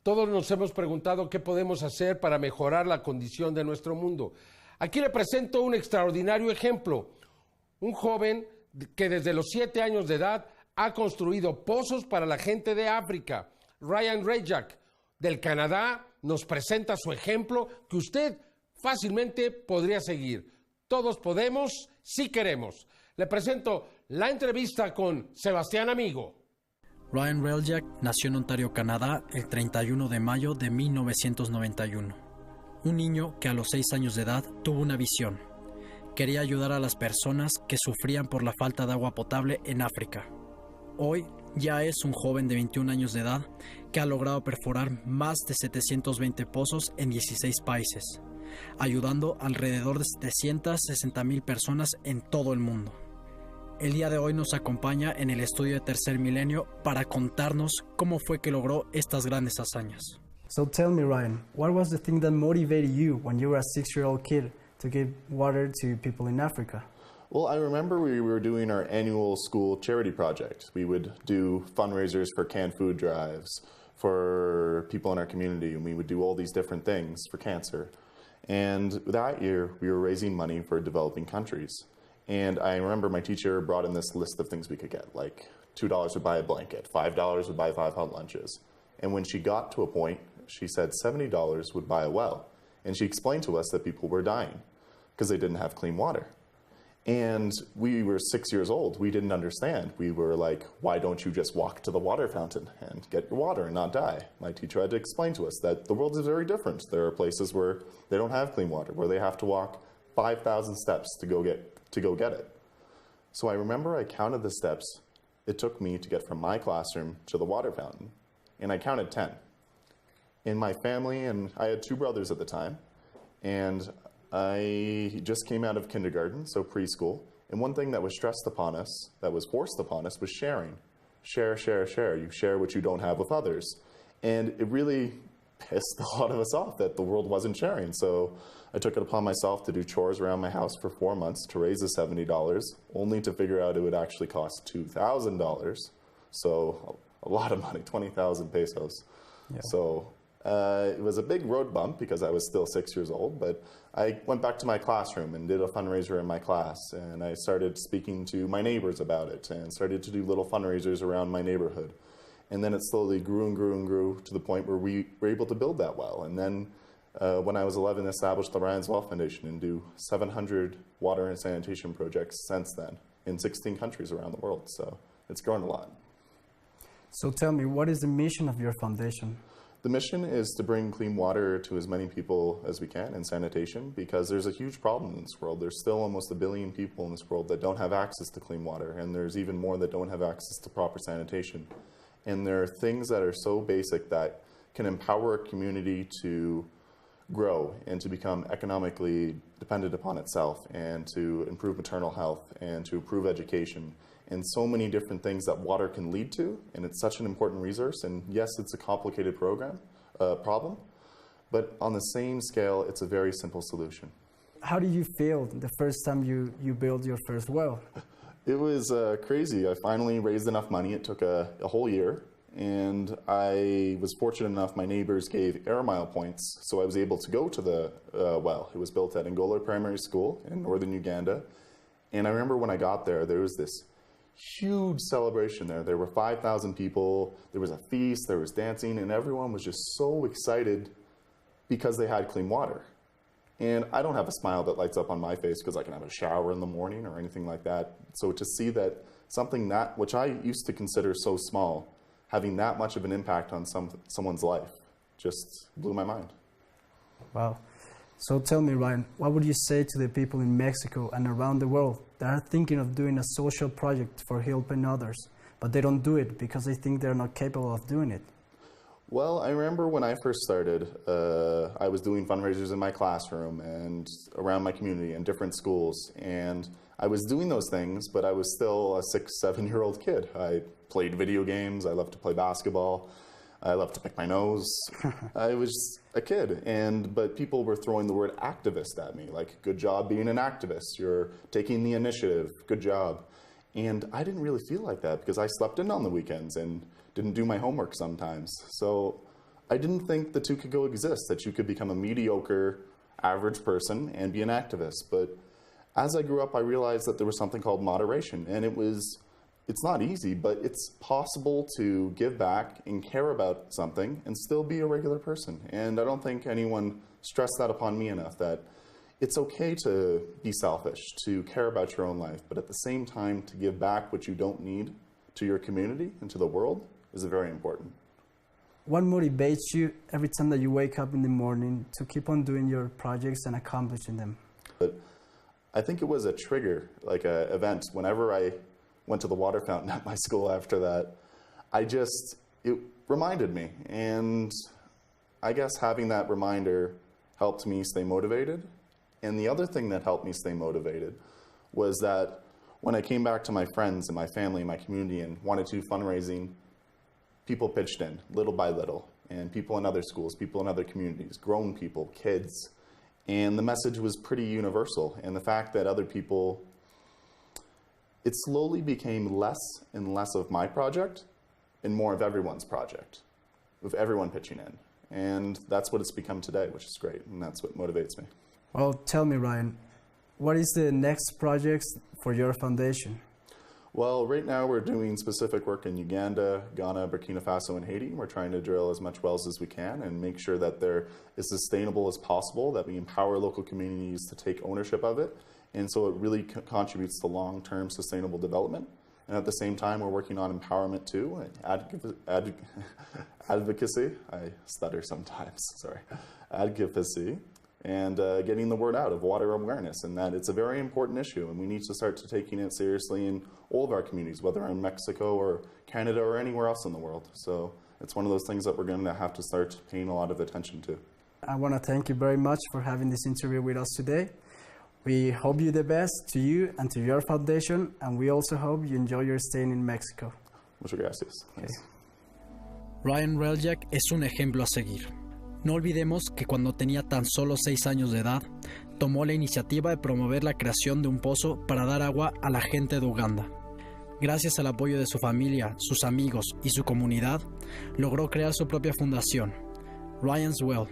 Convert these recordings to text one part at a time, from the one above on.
Todos nos hemos preguntado qué podemos hacer para mejorar la condición de nuestro mundo. Aquí le presento un extraordinario ejemplo. Un joven que desde los 7 años de edad ha construido pozos para la gente de África. Hreljac, del Canadá, nos presenta su ejemplo que usted fácilmente podría seguir. Todos podemos si queremos. Le presento la entrevista con Sebastian Amigo. Hreljac nació en Ontario, Canadá, el 31 de mayo de 1991. Un niño que a los 6 años de edad tuvo una visión. Quería ayudar a las personas que sufrían por la falta de agua potable en África. Hoy ya es un joven de 21 años de edad que ha logrado perforar más de 720 pozos en 16 países, ayudando alrededor de 760,000 personas en todo el mundo. El día de hoy nos acompaña en el estudio de Tercer Milenio para contarnos cómo fue que logró estas grandes hazañas. So tell me, Ryan, what was the thing that motivated you when you were a 6-year-old kid to give water to people in Africa? Well, I remember we were doing our annual school charity project. We would do fundraisers for canned food drives for people in our community, and we would do all these different things for cancer. And that year, we were raising money for developing countries. And I remember my teacher brought in this list of things we could get, like $2 would buy a blanket, $5 would buy 5 hot lunches. And when she got to a point, she said $70 would buy a well. And she explained to us that people were dying because they didn't have clean water. And we were 6 years old. We didn't understand. We were like, why don't you just walk to the water fountain and get your water and not die? My teacher had to explain to us that the world is very different. There are places where they don't have clean water, where they have to walk 5,000 steps to go get it. So I remember I counted the steps it took me to get from my classroom to the water fountain, and I counted 10. In my family, and I had 2 brothers at the time, and I just came out of kindergarten, so preschool, and one thing that was stressed upon us, that was forced upon us, was sharing. Share, share, share. You share what you don't have with others. And it really pissed a lot of us off that the world wasn't sharing. So I took it upon myself to do chores around my house for 4 months to raise the $70, only to figure out it would actually cost $2,000. So a lot of money, 20,000 pesos. Yeah. So it was a big road bump because I was still 6 years old, but I went back to my classroom and did a fundraiser in my class, and I started speaking to my neighbors about it and started to do little fundraisers around my neighborhood. And then it slowly grew and grew and grew to the point where we were able to build that well. And then when I was 11, established the Ryan's Well Foundation and do 700 water and sanitation projects since then in 16 countries around the world. So it's grown a lot. So tell me, what is the mission of your foundation? The mission is to bring clean water to as many people as we can, and sanitation, because there's a huge problem in this world. There's still almost 1 billion people in this world that don't have access to clean water, and there's even more that don't have access to proper sanitation. And there are things that are so basic that can empower a community to grow and to become economically dependent upon itself, and to improve maternal health, and to improve education, and so many different things that water can lead to. And it's such an important resource. And yes, it's a complicated problem, but on the same scale, it's a very simple solution. How did you feel the first time you built your first well? It was crazy. I finally raised enough money. It took a whole year. And I was fortunate enough, my neighbors gave air mile points, so I was able to go to the well. It was built at Angola Primary School in northern Uganda. And I remember when I got there, there was this huge celebration there. There were 5,000 people, there was a feast, there was dancing, and everyone was just so excited because they had clean water. And I don't have a smile that lights up on my face because I can have a shower in the morning or anything like that. So to see that something that, which I used to consider so small, having that much of an impact on someone's life just blew my mind. Wow. So tell me, Ryan, what would you say to the people in Mexico and around the world that are thinking of doing a social project for helping others, but they don't do it because they think they're not capable of doing it? Well, I remember when I first started, I was doing fundraisers in my classroom and around my community in different schools, and I was doing those things, but I was still a 6, 7-year-old kid. I played video games, I loved to play basketball, I loved to pick my nose. I was a kid, but people were throwing the word activist at me, like, good job being an activist, you're taking the initiative, good job. And I didn't really feel like that because I slept in on the weekends and didn't do my homework sometimes. So I didn't think the two could coexist, that you could become a mediocre, average person and be an activist. But as I grew up, I realized that there was something called moderation, and it's not easy, but it's possible to give back and care about something and still be a regular person. And I don't think anyone stressed that upon me enough, that it's okay to be selfish, to care about your own life, but at the same time, to give back what you don't need to your community and to the world is very important. What motivates you every time that you wake up in the morning to keep on doing your projects and accomplishing them? But I think it was a trigger, like an event. Whenever I went to the water fountain at my school after that, it reminded me. And I guess having that reminder helped me stay motivated. And the other thing that helped me stay motivated was that when I came back to my friends and my family and my community and wanted to do fundraising, people pitched in little by little, and people in other schools, people in other communities, grown people, kids. And the message was pretty universal. And the fact that other people, it slowly became less and less of my project and more of everyone's project, with everyone pitching in. And that's what it's become today, which is great. And that's what motivates me. Well, tell me, Ryan, what is the next project for your foundation? Well, right now we're doing specific work in Uganda, Ghana, Burkina Faso, and Haiti. We're trying to drill as much wells as we can and make sure that they're as sustainable as possible, that we empower local communities to take ownership of it. And so it really contributes to long-term sustainable development. And at the same time, we're working on empowerment too, advocacy, I stutter sometimes, sorry, advocacy, and getting the word out of water awareness, and that it's a very important issue, and we need to start taking it seriously in all of our communities, whether in Mexico or Canada or anywhere else in the world. So it's one of those things that we're going to have to start paying a lot of attention to. I want to thank you very much for having this interview with us today. We hope you the best to you and to your foundation, and we also hope you enjoy your stay in Mexico. Muchas gracias. Okay. Ryan Hreljac es un ejemplo a seguir. No olvidemos que cuando tenía tan solo 6 años de edad, tomó la iniciativa de promover la creación de un pozo para dar agua a la gente de Uganda. Gracias al apoyo de su familia, sus amigos y su comunidad, logró crear su propia fundación, Ryan's Well.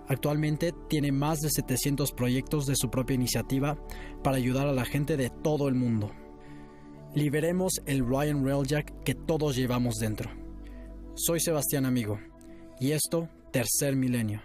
Actualmente tiene más de 700 proyectos de su propia iniciativa para ayudar a la gente de todo el mundo. Liberemos el Ryan Hreljac que todos llevamos dentro. Soy Sebastian Amigo, y esto, Tercer Milenio.